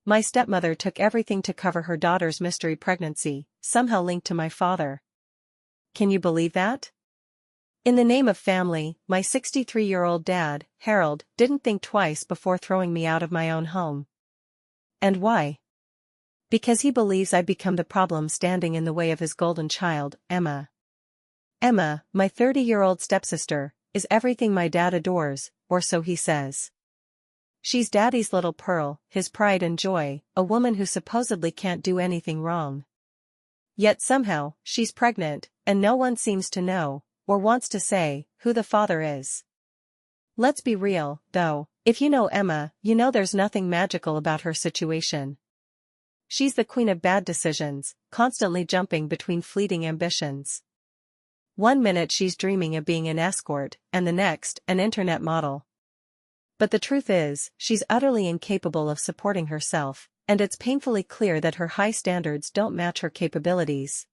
My stepmother took everything to cover her daughter's mystery pregnancy, somehow linked to my father. Can you believe that? In the name of family, my 63-year-old dad, Harold, didn't think twice before throwing me out of my own home. And why? Because he believes I've become the problem standing in the way of his golden child, Emma. Emma, my 30-year-old stepsister, is everything my dad adores, or so he says. She's Daddy's little pearl, his pride and joy, a woman who supposedly can't do anything wrong. Yet somehow, she's pregnant, and no one seems to know, or wants to say, who the father is. Let's be real, though, if you know Emma, you know there's nothing magical about her situation. She's the queen of bad decisions, constantly jumping between fleeting ambitions. One minute she's dreaming of being an escort, and the next, an internet model. But the truth is, she's utterly incapable of supporting herself, and it's painfully clear that her high standards don't match her capabilities.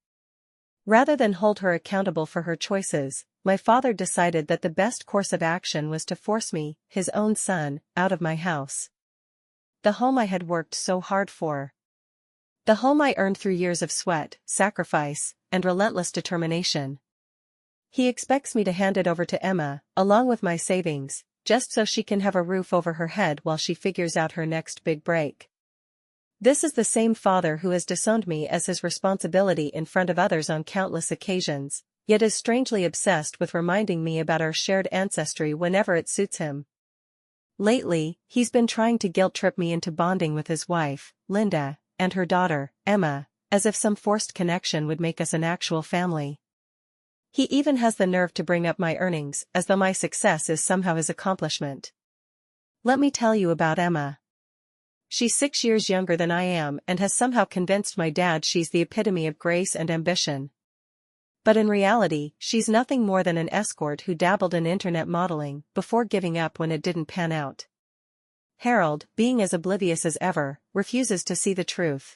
Rather than hold her accountable for her choices, my father decided that the best course of action was to force me, his own son, out of my house. The home I had worked so hard for. The home I earned through years of sweat, sacrifice, and relentless determination. He expects me to hand it over to Emma, along with my savings, just so she can have a roof over her head while she figures out her next big break. This is the same father who has disowned me as his responsibility in front of others on countless occasions, yet is strangely obsessed with reminding me about our shared ancestry whenever it suits him. Lately, he's been trying to guilt-trip me into bonding with his wife, Linda, and her daughter, Emma, as if some forced connection would make us an actual family. He even has the nerve to bring up my earnings, as though my success is somehow his accomplishment. Let me tell you about Emma. She's 6 years younger than I am and has somehow convinced my dad she's the epitome of grace and ambition. But in reality, she's nothing more than an escort who dabbled in internet modeling before giving up when it didn't pan out. Harold, being as oblivious as ever, refuses to see the truth.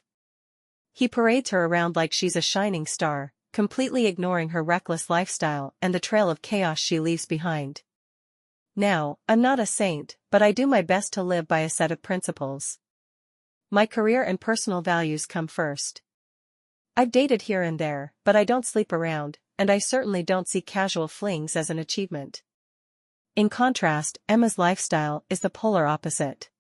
He parades her around like she's a shining star, completely ignoring her reckless lifestyle and the trail of chaos she leaves behind. Now, I'm not a saint, but I do my best to live by a set of principles. My career and personal values come first. I've dated here and there, but I don't sleep around, and I certainly don't see casual flings as an achievement. In contrast, Emma's lifestyle is the polar opposite.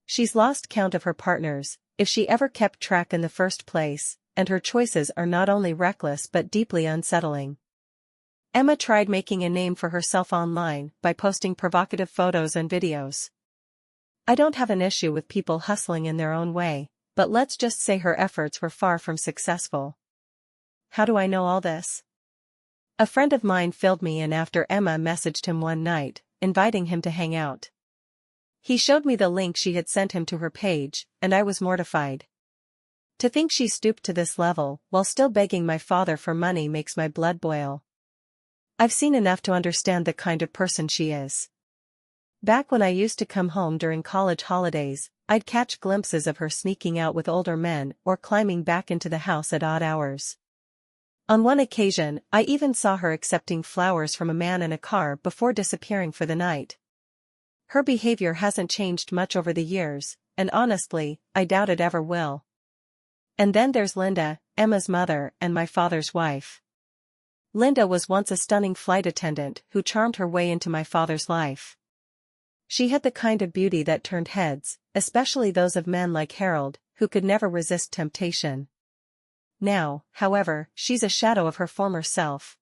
She's lost count of her partners, if she ever kept track in the first place, and her choices are not only reckless but deeply unsettling. Emma tried making a name for herself online by posting provocative photos and videos. I don't have an issue with people hustling in their own way, but let's just say her efforts were far from successful. How do I know all this? A friend of mine filled me in after Emma messaged him one night, inviting him to hang out. He showed me the link she had sent him to her page, and I was mortified. To think she stooped to this level while still begging my father for money makes my blood boil. I've seen enough to understand the kind of person she is. Back when I used to come home during college holidays, I'd catch glimpses of her sneaking out with older men or climbing back into the house at odd hours. On one occasion, I even saw her accepting flowers from a man in a car before disappearing for the night. Her behavior hasn't changed much over the years, and honestly, I doubt it ever will. And then there's Linda, Emma's mother and my father's wife. Linda was once a stunning flight attendant who charmed her way into my father's life. She had the kind of beauty that turned heads, especially those of men like Harold, who could never resist temptation. Now, however, she's a shadow of her former self.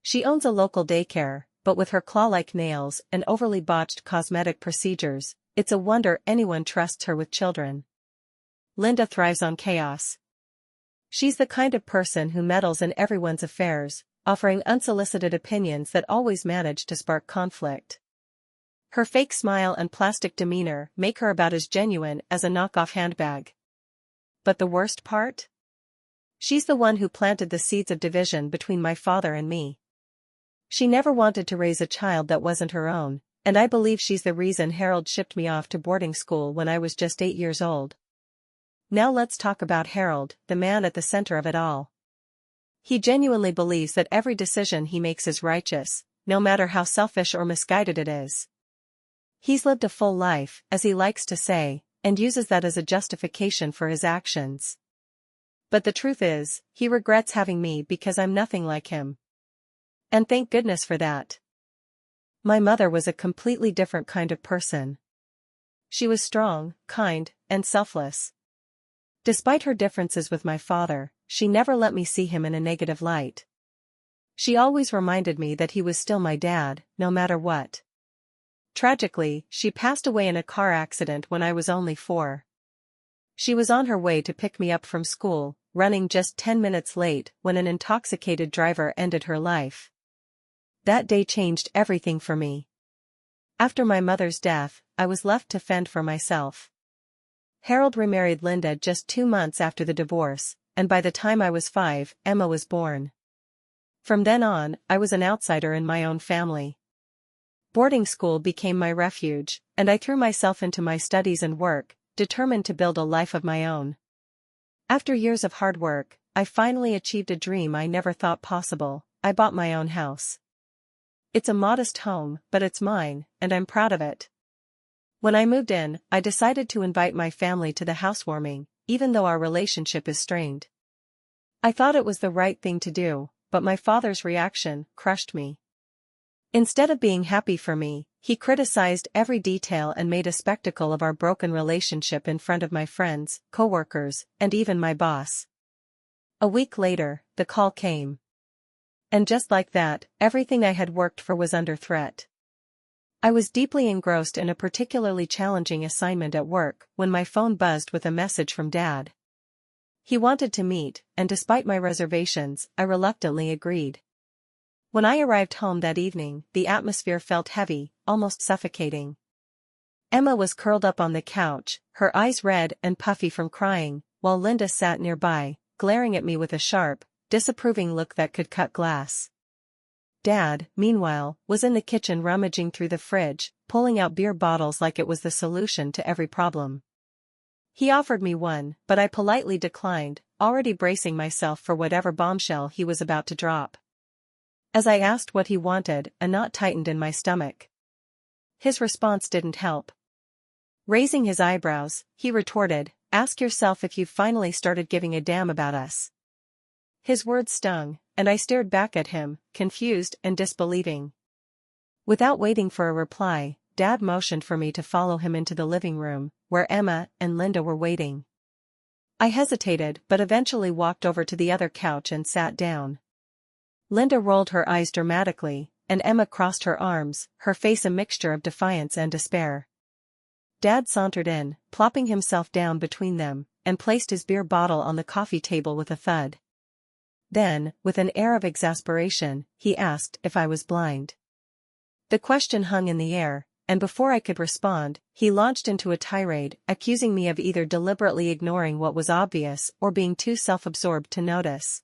She owns a local daycare, but with her claw-like nails and overly botched cosmetic procedures, it's a wonder anyone trusts her with children. Linda thrives on chaos. She's the kind of person who meddles in everyone's affairs, offering unsolicited opinions that always manage to spark conflict. Her fake smile and plastic demeanor make her about as genuine as a knockoff handbag. But the worst part? She's the one who planted the seeds of division between my father and me. She never wanted to raise a child that wasn't her own, and I believe she's the reason Harold shipped me off to boarding school when I was just 8 years old. Now let's talk about Harold, the man at the center of it all. He genuinely believes that every decision he makes is righteous, no matter how selfish or misguided it is. He's lived a full life, as he likes to say, and uses that as a justification for his actions. But the truth is, he regrets having me because I'm nothing like him. And thank goodness for that. My mother was a completely different kind of person. She was strong, kind, and selfless. Despite her differences with my father, she never let me see him in a negative light. She always reminded me that he was still my dad, no matter what. Tragically, she passed away in a car accident when I was only 4. She was on her way to pick me up from school, running just 10 minutes late when an intoxicated driver ended her life. That day changed everything for me. After my mother's death, I was left to fend for myself. Harold remarried Linda just 2 months after the divorce, and by the time I was 5, Emma was born. From then on, I was an outsider in my own family. Boarding school became my refuge, and I threw myself into my studies and work, determined to build a life of my own. After years of hard work, I finally achieved a dream I never thought possible. I bought my own house. It's a modest home, but it's mine, and I'm proud of it. When I moved in, I decided to invite my family to the housewarming, even though our relationship is strained. I thought it was the right thing to do, but my father's reaction crushed me. Instead of being happy for me, he criticized every detail and made a spectacle of our broken relationship in front of my friends, coworkers, and even my boss. A week later, the call came. And just like that, everything I had worked for was under threat. I was deeply engrossed in a particularly challenging assignment at work when my phone buzzed with a message from Dad. He wanted to meet, and despite my reservations, I reluctantly agreed. When I arrived home that evening, the atmosphere felt heavy, almost suffocating. Emma was curled up on the couch, her eyes red and puffy from crying, while Linda sat nearby, glaring at me with a sharp, disapproving look that could cut glass. Dad, meanwhile, was in the kitchen rummaging through the fridge, pulling out beer bottles like it was the solution to every problem. He offered me one, but I politely declined, already bracing myself for whatever bombshell he was about to drop. As I asked what he wanted, a knot tightened in my stomach. His response didn't help. Raising his eyebrows, he retorted, "Ask yourself if you've finally started giving a damn about us." His words stung, and I stared back at him, confused and disbelieving. Without waiting for a reply, Dad motioned for me to follow him into the living room, where Emma and Linda were waiting. I hesitated but eventually walked over to the other couch and sat down. Linda rolled her eyes dramatically, and Emma crossed her arms, her face a mixture of defiance and despair. Dad sauntered in, plopping himself down between them, and placed his beer bottle on the coffee table with a thud. Then, with an air of exasperation, he asked if I was blind. The question hung in the air, and before I could respond, he launched into a tirade, accusing me of either deliberately ignoring what was obvious or being too self-absorbed to notice.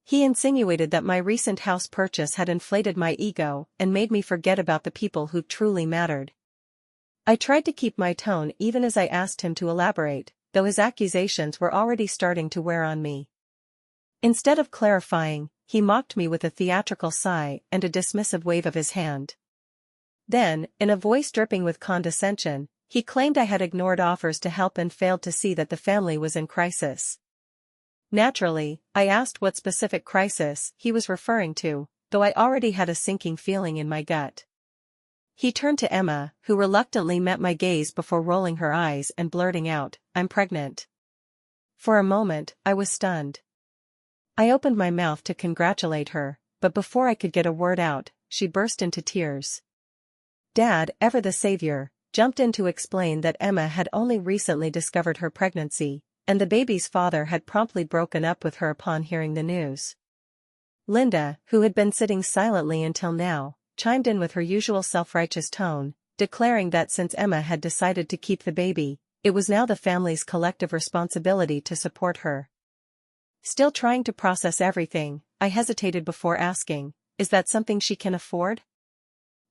He insinuated that my recent house purchase had inflated my ego and made me forget about the people who truly mattered. I tried to keep my tone even as I asked him to elaborate, though his accusations were already starting to wear on me. Instead of clarifying, he mocked me with a theatrical sigh and a dismissive wave of his hand. Then, in a voice dripping with condescension, he claimed I had ignored offers to help and failed to see that the family was in crisis. Naturally, I asked what specific crisis he was referring to, though I already had a sinking feeling in my gut. He turned to Emma, who reluctantly met my gaze before rolling her eyes and blurting out, "I'm pregnant." For a moment, I was stunned. I opened my mouth to congratulate her, but before I could get a word out, she burst into tears. Dad, ever the savior, jumped in to explain that Emma had only recently discovered her pregnancy, and the baby's father had promptly broken up with her upon hearing the news. Linda, who had been sitting silently until now, chimed in with her usual self-righteous tone, declaring that since Emma had decided to keep the baby, it was now the family's collective responsibility to support her. Still trying to process everything, I hesitated before asking, "Is that something she can afford?"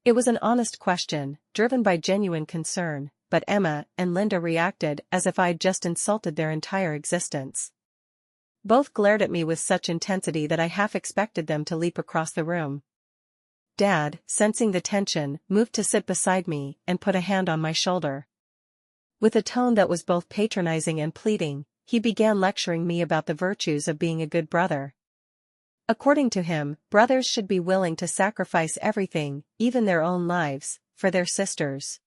It was an honest question, driven by genuine concern, but Emma and Linda reacted as if I'd just insulted their entire existence. Both glared at me with such intensity that I half expected them to leap across the room. Dad, sensing the tension, moved to sit beside me and put a hand on my shoulder. With a tone that was both patronizing and pleading, he began lecturing me about the virtues of being a good brother. According to him, brothers should be willing to sacrifice everything, even their own lives, for their sisters.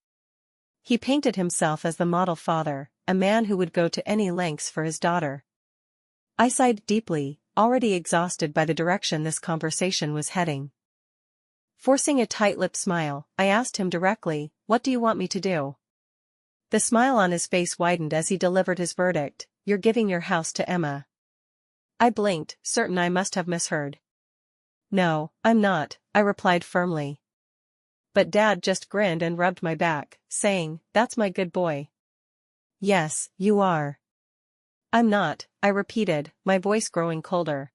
He painted himself as the model father, a man who would go to any lengths for his daughter. I sighed deeply, already exhausted by the direction this conversation was heading. Forcing a tight-lipped smile, I asked him directly, "What do you want me to do?" The smile on his face widened as he delivered his verdict, "You're giving your house to Emma." I blinked, certain I must have misheard. "No, I'm not," I replied firmly. But Dad just grinned and rubbed my back, saying, "That's my good boy." "Yes, you are." "I'm not," I repeated, my voice growing colder.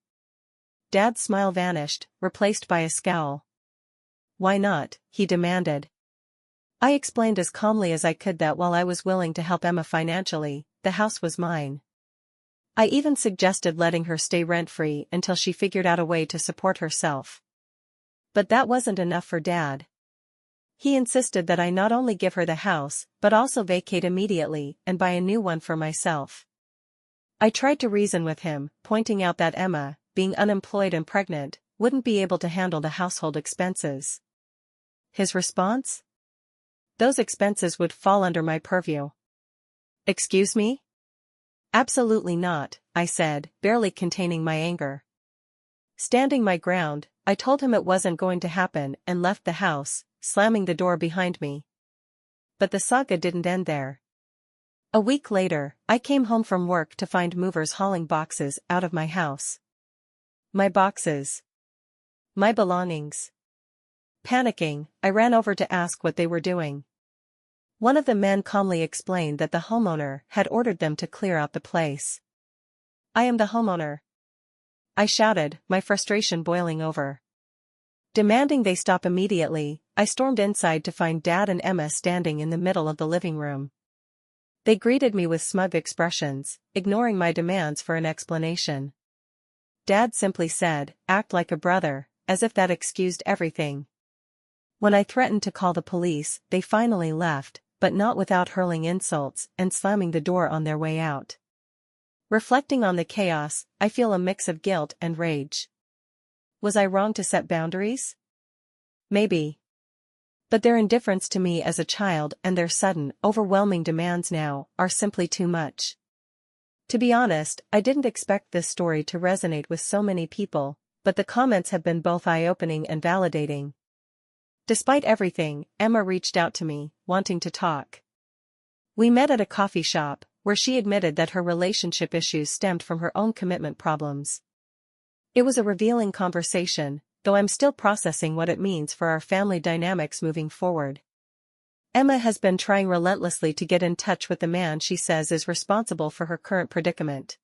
Dad's smile vanished, replaced by a scowl. "Why not?" he demanded. I explained as calmly as I could that while I was willing to help Emma financially, the house was mine. I even suggested letting her stay rent-free until she figured out a way to support herself. But that wasn't enough for Dad. He insisted that I not only give her the house, but also vacate immediately and buy a new one for myself. I tried to reason with him, pointing out that Emma, being unemployed and pregnant, wouldn't be able to handle the household expenses. His response? Those expenses would fall under my purview. "Excuse me?" "Absolutely not," I said, barely containing my anger. Standing my ground, I told him it wasn't going to happen and left the house, slamming the door behind me. But the saga didn't end there. A week later, I came home from work to find movers hauling boxes out of my house. My boxes. My belongings. Panicking, I ran over to ask what they were doing. One of the men calmly explained that the homeowner had ordered them to clear out the place. "I am the homeowner," I shouted, my frustration boiling over. Demanding they stop immediately, I stormed inside to find Dad and Emma standing in the middle of the living room. They greeted me with smug expressions, ignoring my demands for an explanation. Dad simply said, "Act like a brother," as if that excused everything. When I threatened to call the police, they finally left, but not without hurling insults and slamming the door on their way out. Reflecting on the chaos, I feel a mix of guilt and rage. Was I wrong to set boundaries? Maybe. But their indifference to me as a child and their sudden, overwhelming demands now are simply too much. To be honest, I didn't expect this story to resonate with so many people, but the comments have been both eye-opening and validating. Despite everything, Emma reached out to me, wanting to talk. We met at a coffee shop, where she admitted that her relationship issues stemmed from her own commitment problems. It was a revealing conversation, though I'm still processing what it means for our family dynamics moving forward. Emma has been trying relentlessly to get in touch with the man she says is responsible for her current predicament.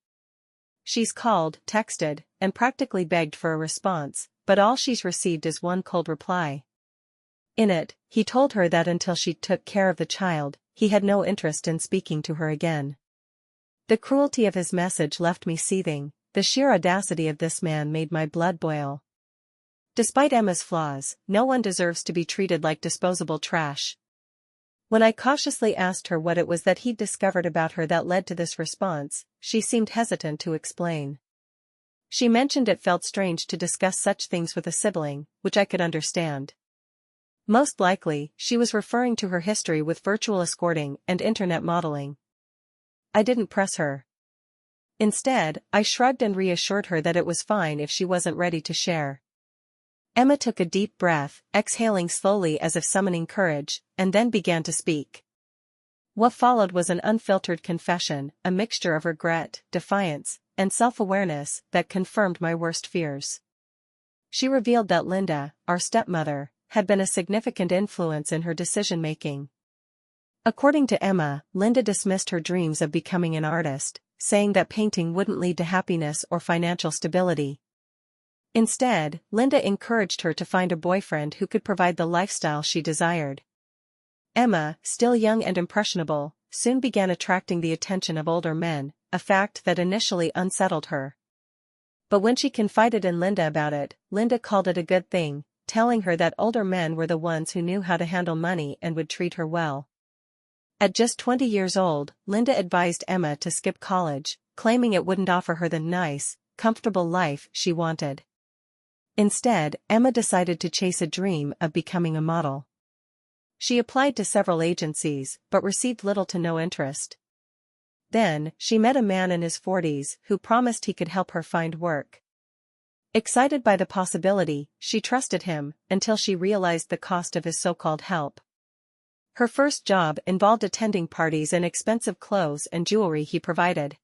She's called, texted, and practically begged for a response, but all she's received is one cold reply. In it, he told her that until she took care of the child, he had no interest in speaking to her again. The cruelty of his message left me seething, the sheer audacity of this man made my blood boil. Despite Emma's flaws, no one deserves to be treated like disposable trash. When I cautiously asked her what it was that he'd discovered about her that led to this response, she seemed hesitant to explain. She mentioned it felt strange to discuss such things with a sibling, which I could understand. Most likely, she was referring to her history with virtual escorting and internet modeling. I didn't press her. Instead, I shrugged and reassured her that it was fine if she wasn't ready to share. Emma took a deep breath, exhaling slowly as if summoning courage, and then began to speak. What followed was an unfiltered confession, a mixture of regret, defiance, and self-awareness that confirmed my worst fears. She revealed that Linda, our stepmother, had been a significant influence in her decision-making. According to Emma, Linda dismissed her dreams of becoming an artist, saying that painting wouldn't lead to happiness or financial stability. Instead, Linda encouraged her to find a boyfriend who could provide the lifestyle she desired. Emma, still young and impressionable, soon began attracting the attention of older men, a fact that initially unsettled her. But when she confided in Linda about it, Linda called it a good thing, telling her that older men were the ones who knew how to handle money and would treat her well. At just 20 years old, Linda advised Emma to skip college, claiming it wouldn't offer her the nice, comfortable life she wanted. Instead, Emma decided to chase a dream of becoming a model. She applied to several agencies, but received little to no interest. Then, she met a man in his 40s who promised he could help her find work. Excited by the possibility, she trusted him, until she realized the cost of his so-called help. Her first job involved attending parties and expensive clothes and jewelry he provided.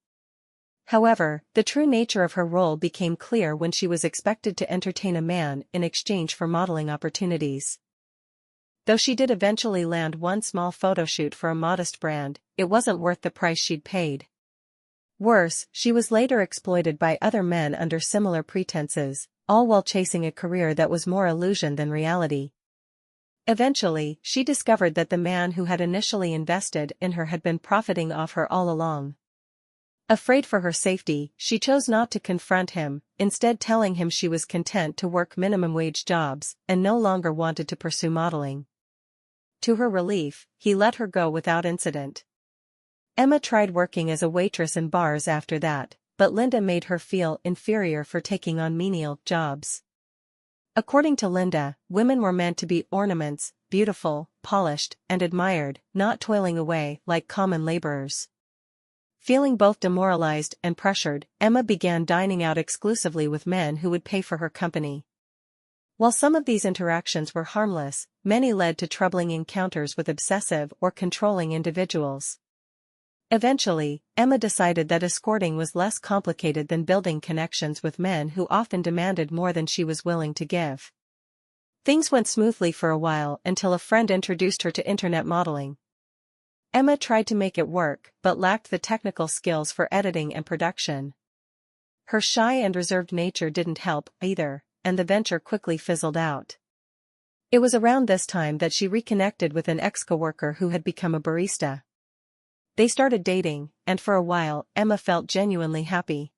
However, the true nature of her role became clear when she was expected to entertain a man in exchange for modeling opportunities. Though she did eventually land one small photo shoot for a modest brand, it wasn't worth the price she'd paid. Worse, she was later exploited by other men under similar pretenses, all while chasing a career that was more illusion than reality. Eventually, she discovered that the man who had initially invested in her had been profiting off her all along. Afraid for her safety, she chose not to confront him, instead telling him she was content to work minimum-wage jobs and no longer wanted to pursue modeling. To her relief, he let her go without incident. Emma tried working as a waitress in bars after that, but Linda made her feel inferior for taking on menial jobs. According to Linda, women were meant to be ornaments, beautiful, polished, and admired, not toiling away like common laborers. Feeling both demoralized and pressured, Emma began dining out exclusively with men who would pay for her company. While some of these interactions were harmless, many led to troubling encounters with obsessive or controlling individuals. Eventually, Emma decided that escorting was less complicated than building connections with men who often demanded more than she was willing to give. Things went smoothly for a while until a friend introduced her to internet modeling. Emma tried to make it work, but lacked the technical skills for editing and production. Her shy and reserved nature didn't help, either, and the venture quickly fizzled out. It was around this time that she reconnected with an ex-coworker who had become a barista. They started dating, and for a while, Emma felt genuinely happy.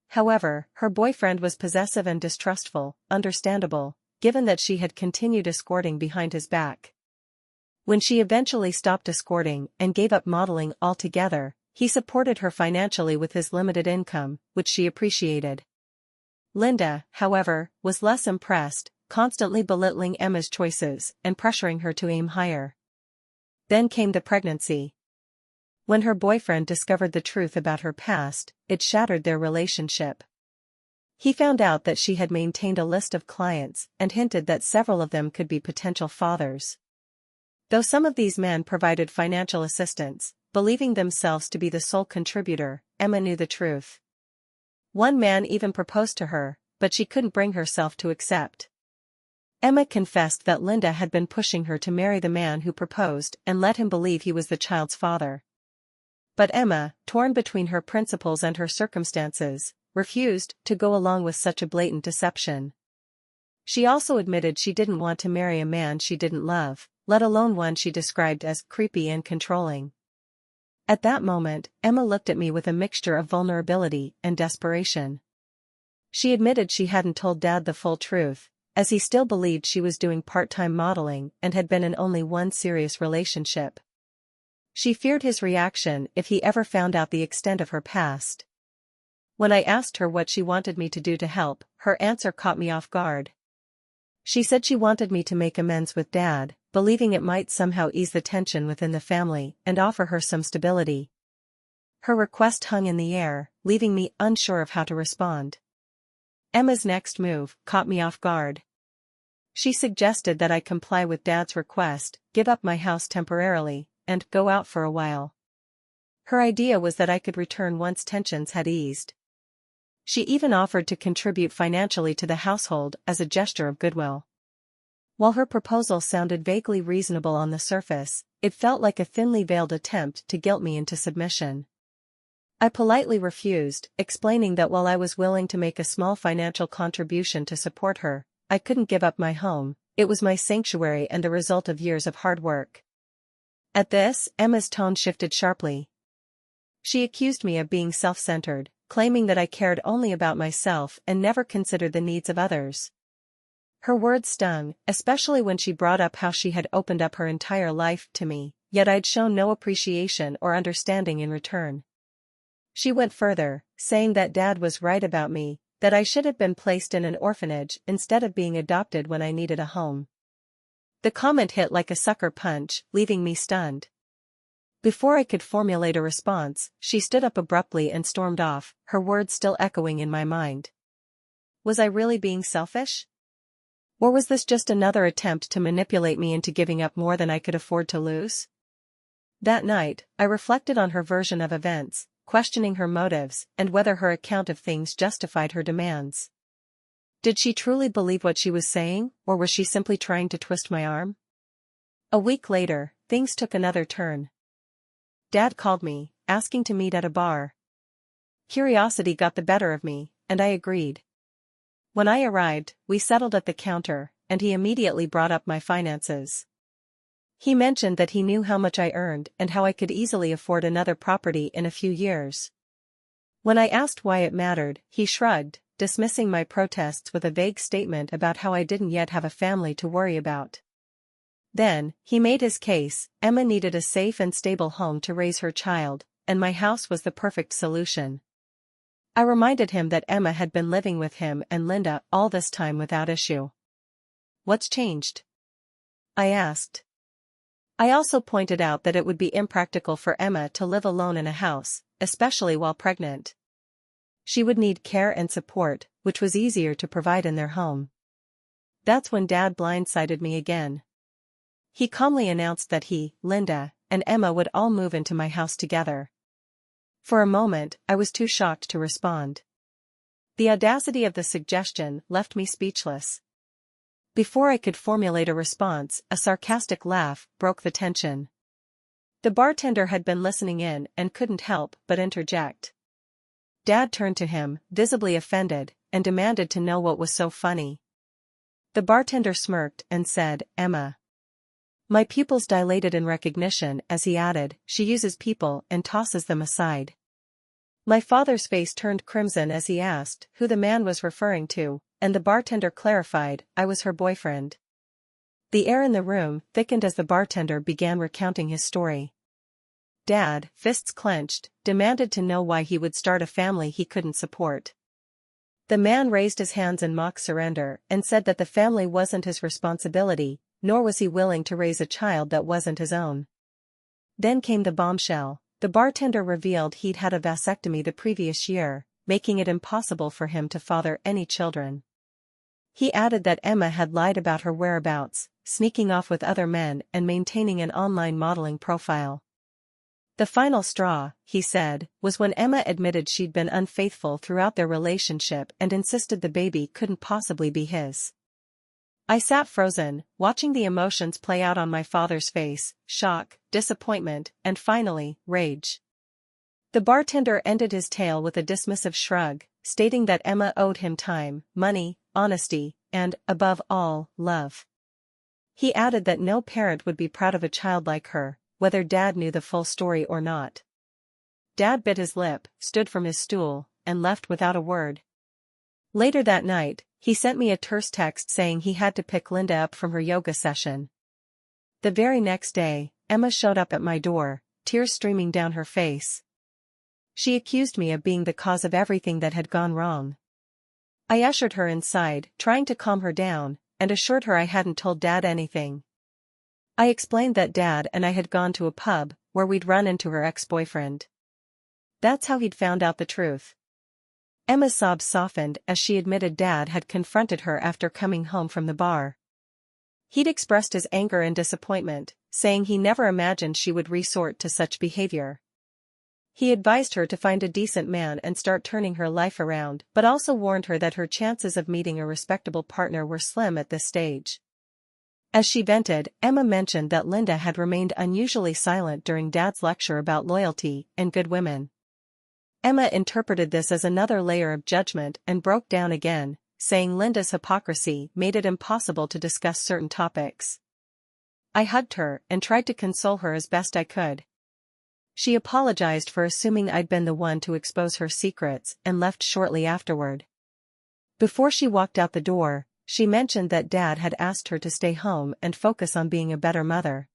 However, her boyfriend was possessive and distrustful, understandable, given that she had continued escorting behind his back. When she eventually stopped escorting and gave up modeling altogether, he supported her financially with his limited income, which she appreciated. Linda, however, was less impressed, constantly belittling Emma's choices and pressuring her to aim higher. Then came the pregnancy. When her boyfriend discovered the truth about her past, it shattered their relationship. He found out that she had maintained a list of clients and hinted that several of them could be potential fathers. Though some of these men provided financial assistance, believing themselves to be the sole contributor, Emma knew the truth. One man even proposed to her, but she couldn't bring herself to accept. Emma confessed that Linda had been pushing her to marry the man who proposed and let him believe he was the child's father. But Emma, torn between her principles and her circumstances, refused to go along with such a blatant deception. She also admitted she didn't want to marry a man she didn't love, let alone one she described as creepy and controlling. At that moment, Emma looked at me with a mixture of vulnerability and desperation. She admitted she hadn't told Dad the full truth, as he still believed she was doing part-time modeling and had been in only one serious relationship. She feared his reaction if he ever found out the extent of her past. When I asked her what she wanted me to do to help, her answer caught me off guard. She said she wanted me to make amends with Dad, believing it might somehow ease the tension within the family and offer her some stability. Her request hung in the air, leaving me unsure of how to respond. Emma's next move caught me off guard. She suggested that I comply with Dad's request, give up my house temporarily, and go out for a while. Her idea was that I could return once tensions had eased. She even offered to contribute financially to the household as a gesture of goodwill. While her proposal sounded vaguely reasonable on the surface, it felt like a thinly veiled attempt to guilt me into submission. I politely refused, explaining that while I was willing to make a small financial contribution to support her, I couldn't give up my home. It was my sanctuary and the result of years of hard work. At this, Emma's tone shifted sharply. She accused me of being self-centered, claiming that I cared only about myself and never considered the needs of others. Her words stung, especially when she brought up how she had opened up her entire life to me, yet I'd shown no appreciation or understanding in return. She went further, saying that Dad was right about me, that I should have been placed in an orphanage instead of being adopted when I needed a home. The comment hit like a sucker punch, leaving me stunned. Before I could formulate a response, she stood up abruptly and stormed off, her words still echoing in my mind. Was I really being selfish? Or was this just another attempt to manipulate me into giving up more than I could afford to lose? That night, I reflected on her version of events, questioning her motives and whether her account of things justified her demands. Did she truly believe what she was saying, or was she simply trying to twist my arm? A week later, things took another turn. Dad called me, asking to meet at a bar. Curiosity got the better of me, and I agreed. When I arrived, we settled at the counter, and he immediately brought up my finances. He mentioned that he knew how much I earned and how I could easily afford another property in a few years. When I asked why it mattered, he shrugged, dismissing my protests with a vague statement about how I didn't yet have a family to worry about. Then, he made his case. Emma needed a safe and stable home to raise her child, and my house was the perfect solution. I reminded him that Emma had been living with him and Linda all this time without issue. What's changed? I asked. I also pointed out that it would be impractical for Emma to live alone in a house, especially while pregnant. She would need care and support, which was easier to provide in their home. That's when Dad blindsided me again. He calmly announced that he, Linda, and Emma would all move into my house together. For a moment, I was too shocked to respond. The audacity of the suggestion left me speechless. Before I could formulate a response, a sarcastic laugh broke the tension. The bartender had been listening in and couldn't help but interject. Dad turned to him, visibly offended, and demanded to know what was so funny. The bartender smirked and said, "Emma." My pupils dilated in recognition as he added, "She uses people and tosses them aside." My father's face turned crimson as he asked who the man was referring to, and the bartender clarified, "I was her boyfriend." The air in the room thickened as the bartender began recounting his story. Dad, fists clenched, demanded to know why he would start a family he couldn't support. The man raised his hands in mock surrender and said that the family wasn't his responsibility, nor was he willing to raise a child that wasn't his own. Then came the bombshell. The bartender revealed he'd had a vasectomy the previous year, making it impossible for him to father any children. He added that Emma had lied about her whereabouts, sneaking off with other men and maintaining an online modeling profile. The final straw, he said, was when Emma admitted she'd been unfaithful throughout their relationship and insisted the baby couldn't possibly be his. I sat frozen, watching the emotions play out on my father's face: shock, disappointment, and finally, rage. The bartender ended his tale with a dismissive shrug, stating that Emma owed him time, money, honesty, and, above all, love. He added that no parent would be proud of a child like her, whether Dad knew the full story or not. Dad bit his lip, stood from his stool, and left without a word. Later that night, he sent me a terse text saying he had to pick Linda up from her yoga session. The very next day, Emma showed up at my door, tears streaming down her face. She accused me of being the cause of everything that had gone wrong. I ushered her inside, trying to calm her down, and assured her I hadn't told Dad anything. I explained that Dad and I had gone to a pub, where we'd run into her ex-boyfriend. That's how he'd found out the truth. Emma's sobs softened as she admitted Dad had confronted her after coming home from the bar. He'd expressed his anger and disappointment, saying he never imagined she would resort to such behavior. He advised her to find a decent man and start turning her life around, but also warned her that her chances of meeting a respectable partner were slim at this stage. As she vented, Emma mentioned that Linda had remained unusually silent during Dad's lecture about loyalty and good women. Emma interpreted this as another layer of judgment and broke down again, saying Linda's hypocrisy made it impossible to discuss certain topics. I hugged her and tried to console her as best I could. She apologized for assuming I'd been the one to expose her secrets and left shortly afterward. Before she walked out the door, she mentioned that Dad had asked her to stay home and focus on being a better mother.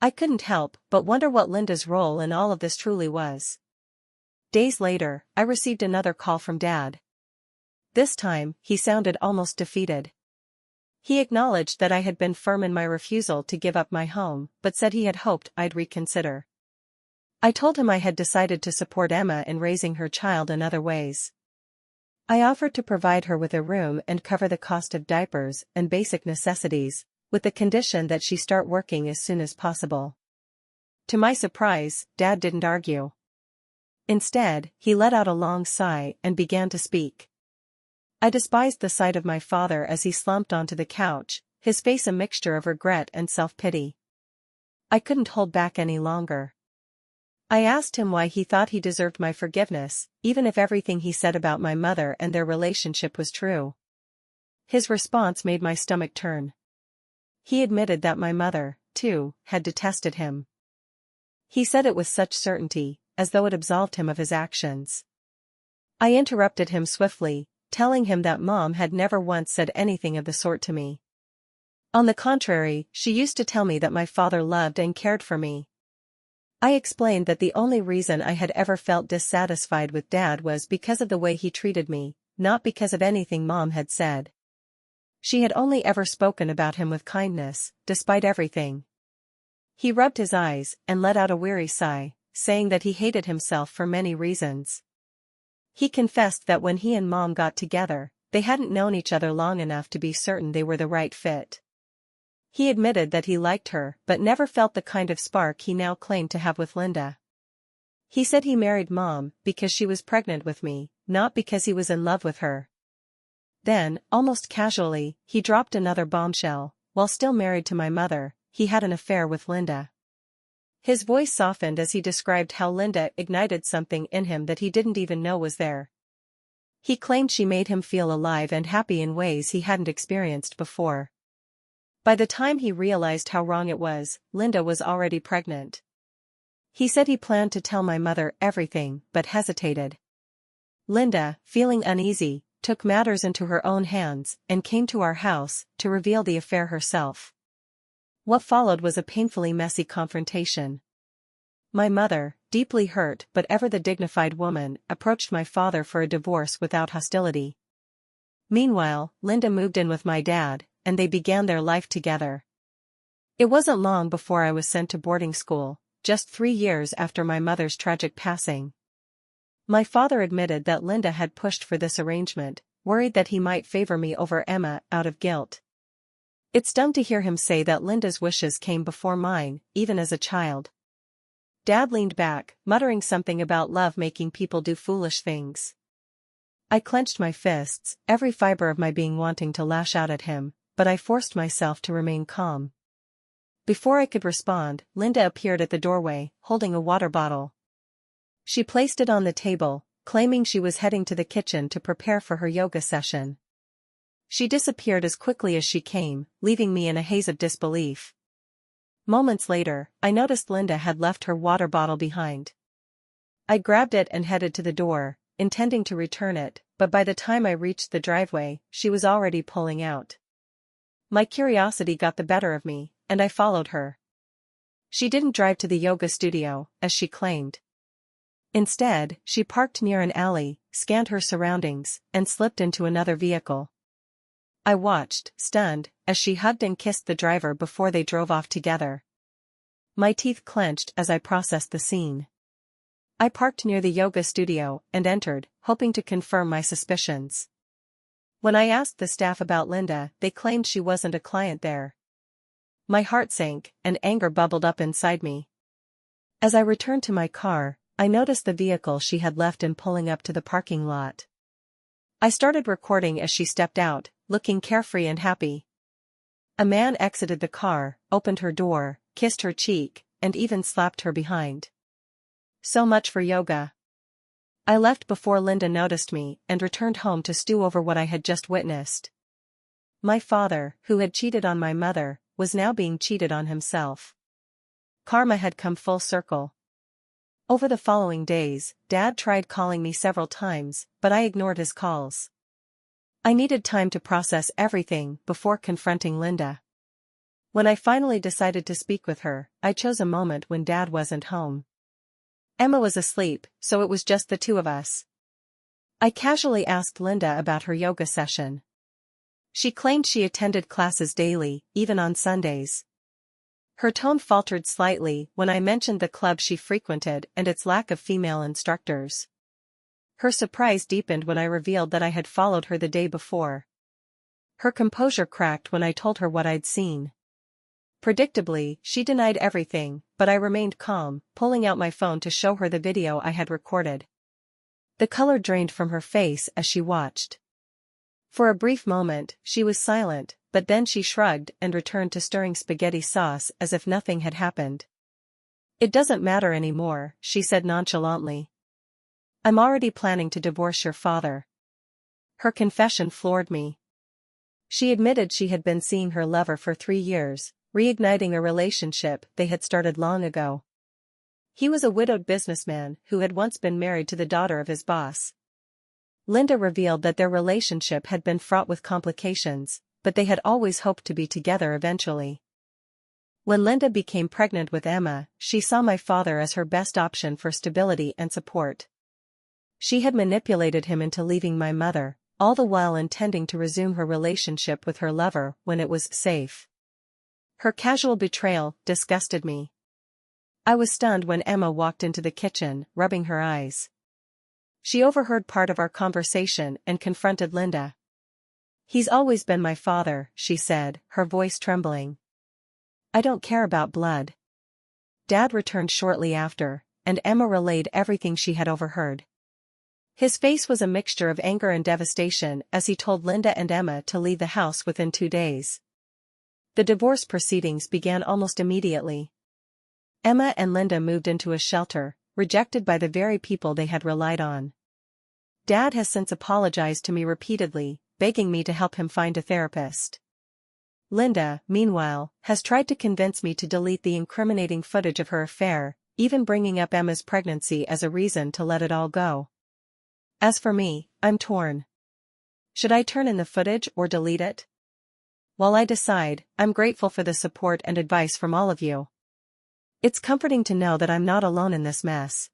I couldn't help but wonder what Linda's role in all of this truly was. Days later, I received another call from Dad. This time, he sounded almost defeated. He acknowledged that I had been firm in my refusal to give up my home, but said he had hoped I'd reconsider. I told him I had decided to support Emma in raising her child in other ways. I offered to provide her with a room and cover the cost of diapers and basic necessities, with the condition that she start working as soon as possible. To my surprise, Dad didn't argue. Instead, he let out a long sigh and began to speak. I despised the sight of my father as he slumped onto the couch, his face a mixture of regret and self-pity. I couldn't hold back any longer. I asked him why he thought he deserved my forgiveness, even if everything he said about my mother and their relationship was true. His response made my stomach turn. He admitted that my mother, too, had detested him. He said it with such certainty, as though it absolved him of his actions. I interrupted him swiftly, telling him that Mom had never once said anything of the sort to me. On the contrary, she used to tell me that my father loved and cared for me. I explained that the only reason I had ever felt dissatisfied with Dad was because of the way he treated me, not because of anything Mom had said. She had only ever spoken about him with kindness, despite everything. He rubbed his eyes and let out a weary sigh, saying that he hated himself for many reasons. He confessed that when he and Mom got together, they hadn't known each other long enough to be certain they were the right fit. He admitted that he liked her but never felt the kind of spark he now claimed to have with Linda. He said he married Mom because she was pregnant with me, not because he was in love with her. Then, almost casually, he dropped another bombshell: while still married to my mother, he had an affair with Linda. His voice softened as he described how Linda ignited something in him that he didn't even know was there. He claimed she made him feel alive and happy in ways he hadn't experienced before. By the time he realized how wrong it was, Linda was already pregnant. He said he planned to tell my mother everything, but hesitated. Linda, feeling uneasy, took matters into her own hands and came to our house to reveal the affair herself. What followed was a painfully messy confrontation. My mother, deeply hurt but ever the dignified woman, approached my father for a divorce without hostility. Meanwhile, Linda moved in with my dad, and they began their life together. It wasn't long before I was sent to boarding school, just 3 years after my mother's tragic passing. My father admitted that Linda had pushed for this arrangement, worried that he might favor me over Emma out of guilt. It stung to hear him say that Linda's wishes came before mine, even as a child. Dad leaned back, muttering something about love making people do foolish things. I clenched my fists, every fiber of my being wanting to lash out at him, but I forced myself to remain calm. Before I could respond, Linda appeared at the doorway, holding a water bottle. She placed it on the table, claiming she was heading to the kitchen to prepare for her yoga session. She disappeared as quickly as she came, leaving me in a haze of disbelief. Moments later, I noticed Linda had left her water bottle behind. I grabbed it and headed to the door, intending to return it, but by the time I reached the driveway, she was already pulling out. My curiosity got the better of me, and I followed her. She didn't drive to the yoga studio, as she claimed. Instead, she parked near an alley, scanned her surroundings, and slipped into another vehicle. I watched, stunned, as she hugged and kissed the driver before they drove off together. My teeth clenched as I processed the scene. I parked near the yoga studio and entered, hoping to confirm my suspicions. When I asked the staff about Linda, they claimed she wasn't a client there. My heart sank, and anger bubbled up inside me. As I returned to my car, I noticed the vehicle she had left in pulling up to the parking lot. I started recording as she stepped out, looking carefree and happy. A man exited the car, opened her door, kissed her cheek, and even slapped her behind. So much for yoga. I left before Linda noticed me and returned home to stew over what I had just witnessed. My father, who had cheated on my mother, was now being cheated on himself. Karma had come full circle. Over the following days, Dad tried calling me several times, but I ignored his calls. I needed time to process everything before confronting Linda. When I finally decided to speak with her, I chose a moment when Dad wasn't home. Emma was asleep, so it was just the two of us. I casually asked Linda about her yoga session. She claimed she attended classes daily, even on Sundays. Her tone faltered slightly when I mentioned the club she frequented and its lack of female instructors. Her surprise deepened when I revealed that I had followed her the day before. Her composure cracked when I told her what I'd seen. Predictably, she denied everything, but I remained calm, pulling out my phone to show her the video I had recorded. The color drained from her face as she watched. For a brief moment, she was silent, but then she shrugged and returned to stirring spaghetti sauce as if nothing had happened. "It doesn't matter anymore," she said nonchalantly. "I'm already planning to divorce your father." Her confession floored me. She admitted she had been seeing her lover for 3 years, reigniting a relationship they had started long ago. He was a widowed businessman who had once been married to the daughter of his boss. Linda revealed that their relationship had been fraught with complications, but they had always hoped to be together eventually. When Linda became pregnant with Emma, she saw my father as her best option for stability and support. She had manipulated him into leaving my mother, all the while intending to resume her relationship with her lover when it was safe. Her casual betrayal disgusted me. I was stunned when Emma walked into the kitchen, rubbing her eyes. She overheard part of our conversation and confronted Linda. "He's always been my father," she said, her voice trembling. "I don't care about blood." Dad returned shortly after, and Emma relayed everything she had overheard. His face was a mixture of anger and devastation as he told Linda and Emma to leave the house within 2 days. The divorce proceedings began almost immediately. Emma and Linda moved into a shelter, rejected by the very people they had relied on. Dad has since apologized to me repeatedly, begging me to help him find a therapist. Linda, meanwhile, has tried to convince me to delete the incriminating footage of her affair, even bringing up Emma's pregnancy as a reason to let it all go. As for me, I'm torn. Should I turn in the footage or delete it? While I decide, I'm grateful for the support and advice from all of you. It's comforting to know that I'm not alone in this mess.